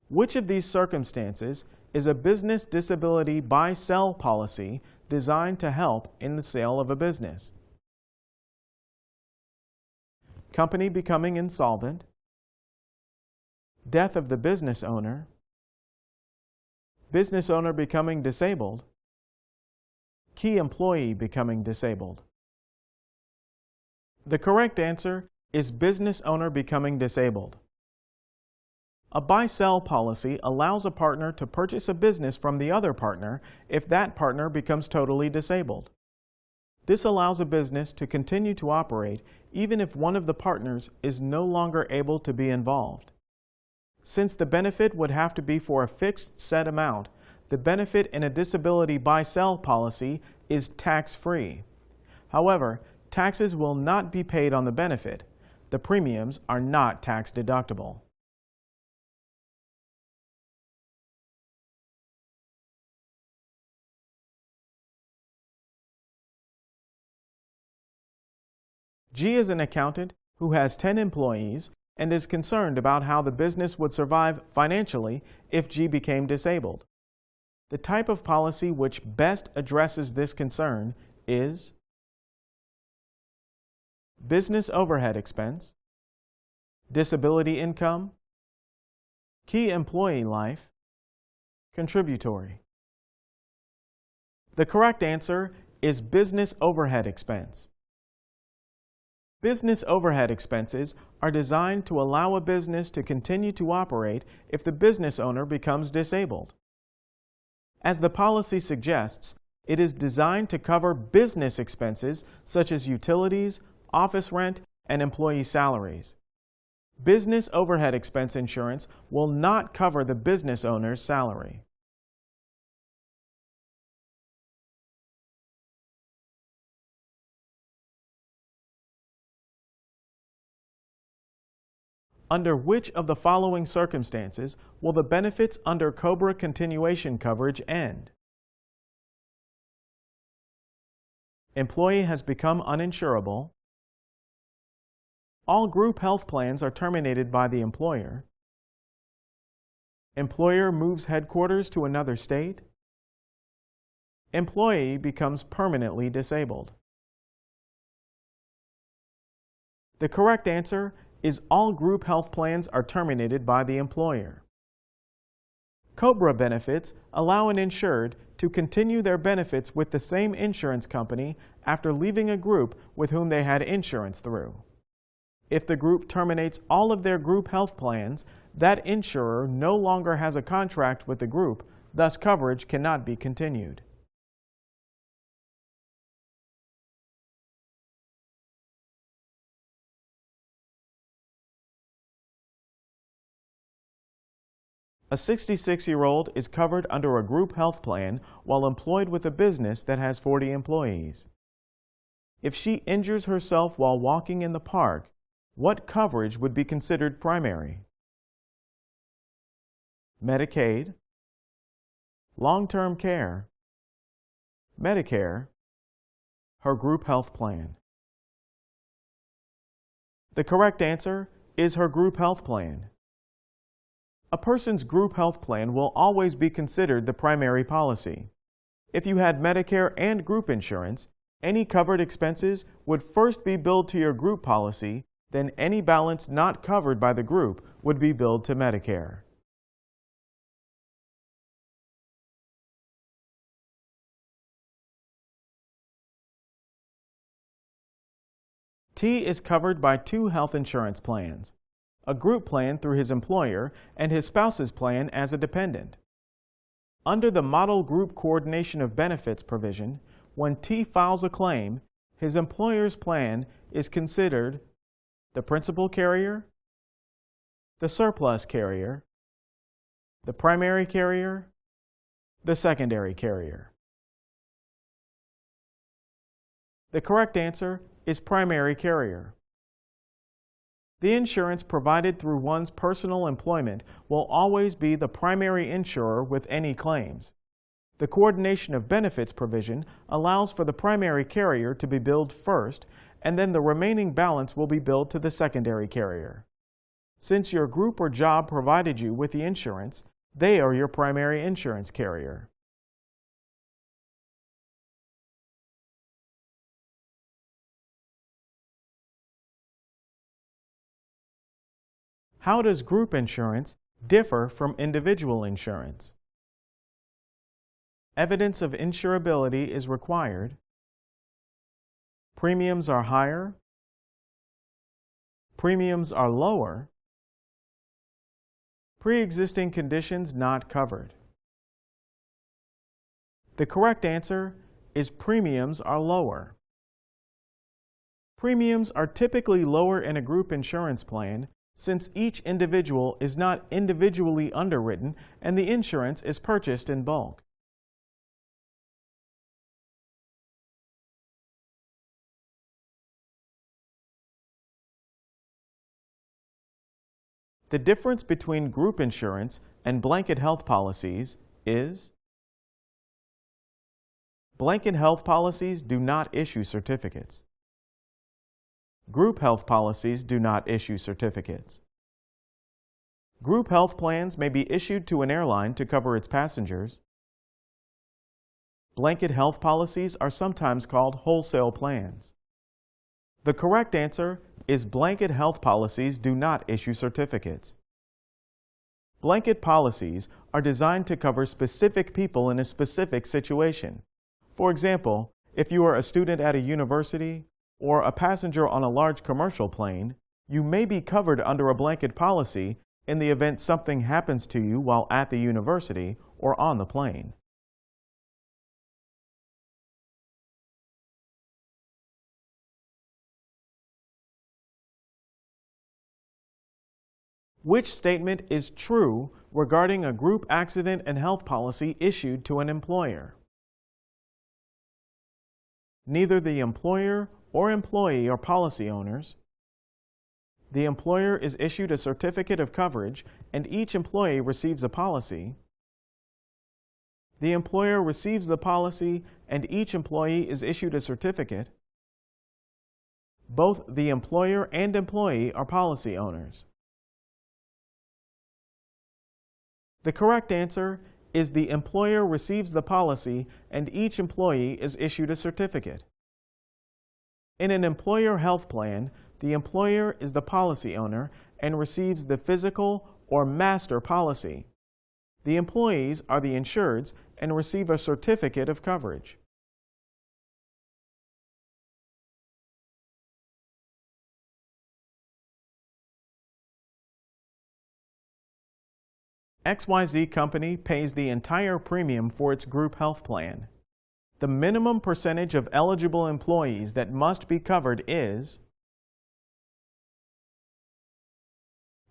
Which of these circumstances is a business disability buy-sell policy designed to help in the sale of a business? Company becoming insolvent, death of the business owner becoming disabled, key employee becoming disabled. The correct answer is business owner becoming disabled. A buy-sell policy allows a partner to purchase a business from the other partner if that partner becomes totally disabled. This allows a business to continue to operate even if one of the partners is no longer able to be involved. Since the benefit would have to be for a fixed set amount, the benefit in a disability buy-sell policy is tax-free. However, taxes will not be paid on the benefit. The premiums are not tax-deductible. G is an accountant who has 10 employees and is concerned about how the business would survive financially if G became disabled. The type of policy which best addresses this concern is business overhead expense, disability income, key employee life, contributory. The correct answer is business overhead expense. Business overhead expenses are designed to allow a business to continue to operate if the business owner becomes disabled. As the policy suggests, it is designed to cover business expenses such as utilities, office rent, and employee salaries. Business overhead expense insurance will not cover the business owner's salary. Under which of the following circumstances will the benefits under COBRA continuation coverage end? Employee has become uninsurable. All group health plans are terminated by the employer. Employer moves headquarters to another state. Employee becomes permanently disabled. The correct answer is all group health plans are terminated by the employer. COBRA benefits allow an insured to continue their benefits with the same insurance company after leaving a group with whom they had insurance through. If the group terminates all of their group health plans, that insurer no longer has a contract with the group, thus coverage cannot be continued. A 66-year-old is covered under a group health plan while employed with a business that has 40 employees. If she injures herself while walking in the park, what coverage would be considered primary? Medicaid, long-term care, Medicare, her group health plan. The correct answer is her group health plan. A person's group health plan will always be considered the primary policy. If you had Medicare and group insurance, any covered expenses would first be billed to your group policy, then any balance not covered by the group would be billed to Medicare. T is covered by 2 health insurance plans, a group plan through his employer and his spouse's plan as a dependent. Under the Model Group Coordination of Benefits provision, when T files a claim, his employer's plan is considered the principal carrier, the surplus carrier, the primary carrier, the secondary carrier. The correct answer is primary carrier. The insurance provided through one's personal employment will always be the primary insurer with any claims. The coordination of benefits provision allows for the primary carrier to be billed first, and then the remaining balance will be billed to the secondary carrier. Since your group or job provided you with the insurance, they are your primary insurance carrier. How does group insurance differ from individual insurance? Evidence of insurability is required. Premiums are higher. Premiums are lower. Pre-existing conditions not covered. The correct answer is premiums are lower. Premiums are typically lower in a group insurance plan since each individual is not individually underwritten and the insurance is purchased in bulk. The difference between group insurance and blanket health policies is blanket health policies do not issue certificates. Group health policies do not issue certificates. Group health plans may be issued to an airline to cover its passengers. Blanket health policies are sometimes called wholesale plans. The correct answer is blanket health policies do not issue certificates. Blanket policies are designed to cover specific people in a specific situation. For example, if you are a student at a university or a passenger on a large commercial plane, you may be covered under a blanket policy in the event something happens to you while at the university or on the plane. Which statement is true regarding a group accident and health policy issued to an employer? Neither the employer or employee are policy owners. The employer is issued a certificate of coverage and each employee receives a policy. The employer receives the policy and each employee is issued a certificate. Both the employer and employee are policy owners. The correct answer is the employer receives the policy and each employee is issued a certificate. In an employer health plan, the employer is the policy owner and receives the physical or master policy. The employees are the insureds and receive a certificate of coverage. XYZ Company pays the entire premium for its group health plan. The minimum percentage of eligible employees that must be covered is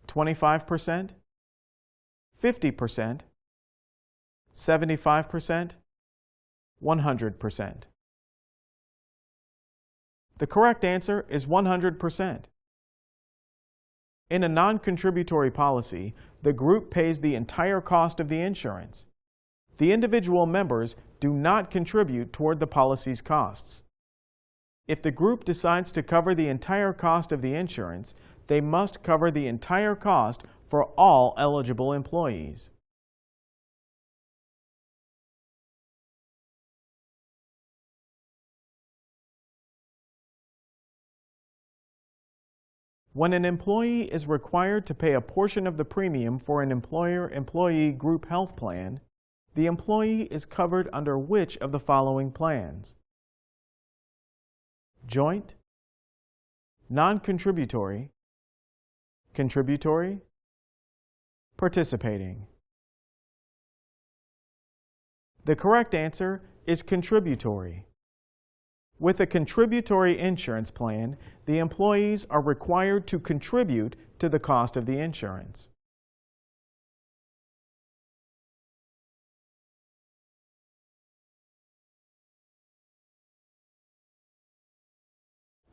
25%, 50%, 75%, 100%. The correct answer is 100%. In a non-contributory policy, the group pays the entire cost of the insurance. The individual members do not contribute toward the policy's costs. If the group decides to cover the entire cost of the insurance, they must cover the entire cost for all eligible employees. When an employee is required to pay a portion of the premium for an employer-employee group health plan, the employee is covered under which of the following plans? Joint, non-contributory, contributory, participating. The correct answer is contributory. With a contributory insurance plan, the employees are required to contribute to the cost of the insurance.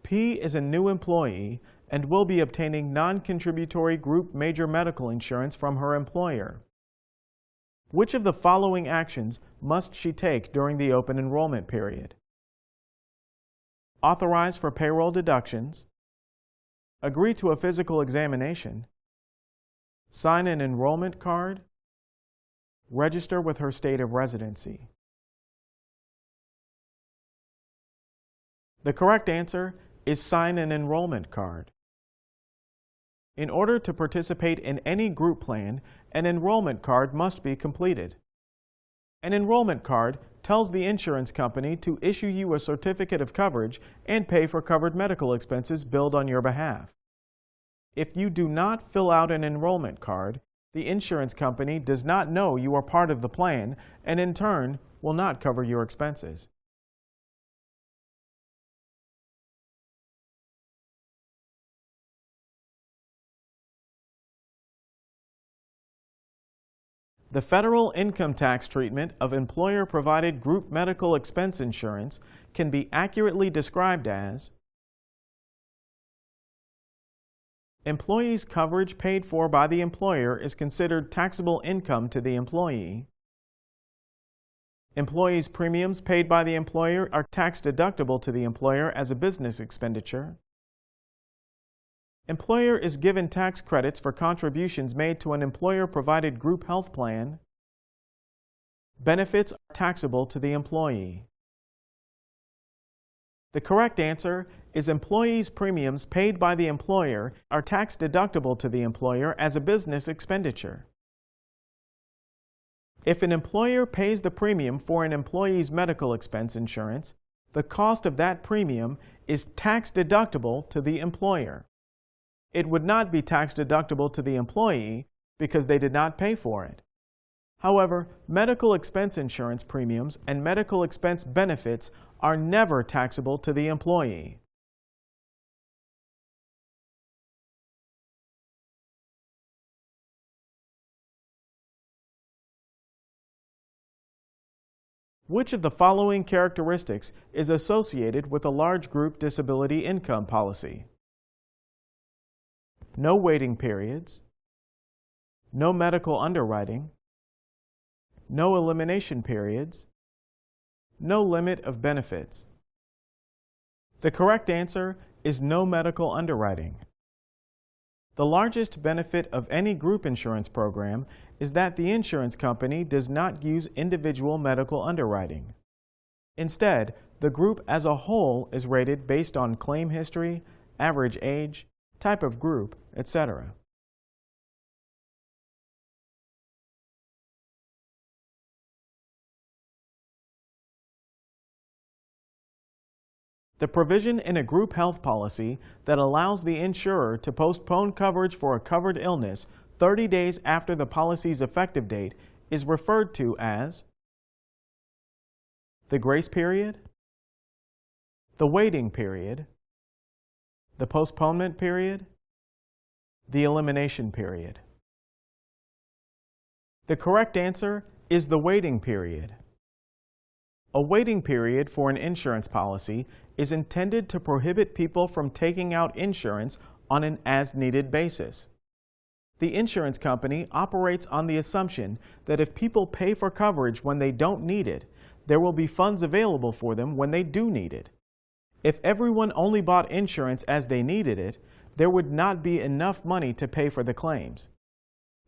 P is a new employee and will be obtaining non-contributory group major medical insurance from her employer. Which of the following actions must she take during the open enrollment period? Authorize for payroll deductions, agree to a physical examination, sign an enrollment card, register with her state of residency. The correct answer is sign an enrollment card. In order to participate in any group plan, an enrollment card must be completed. An enrollment card tells the insurance company to issue you a certificate of coverage and pay for covered medical expenses billed on your behalf. If you do not fill out an enrollment card, the insurance company does not know you are part of the plan and in turn will not cover your expenses. The federal income tax treatment of employer-provided group medical expense insurance can be accurately described as employees' coverage paid for by the employer is considered taxable income to the employee. Employees' premiums paid by the employer are tax-deductible to the employer as a business expenditure. Employer is given tax credits for contributions made to an employer-provided group health plan. Benefits are taxable to the employee. The correct answer is employees' premiums paid by the employer are tax-deductible to the employer as a business expenditure. If an employer pays the premium for an employee's medical expense insurance, the cost of that premium is tax-deductible to the employer. It would not be tax-deductible to the employee because they did not pay for it. However, medical expense insurance premiums and medical expense benefits are never taxable to the employee. Which of the following characteristics is associated with a large group disability income policy? No waiting periods, no medical underwriting, no elimination periods, no limit of benefits. The correct answer is no medical underwriting. The largest benefit of any group insurance program is that the insurance company does not use individual medical underwriting. Instead, the group as a whole is rated based on claim history, average age, type of group, etc. The provision in a group health policy that allows the insurer to postpone coverage for a covered illness 30 days after the policy's effective date is referred to as the grace period, the waiting period, the postponement period, the elimination period. The correct answer is the waiting period. A waiting period for an insurance policy is intended to prohibit people from taking out insurance on an as-needed basis. The insurance company operates on the assumption that if people pay for coverage when they don't need it, there will be funds available for them when they do need it. If everyone only bought insurance as they needed it, there would not be enough money to pay for the claims.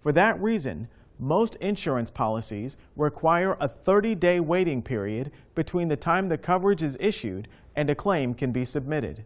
For that reason, most insurance policies require a 30-day waiting period between the time the coverage is issued and a claim can be submitted.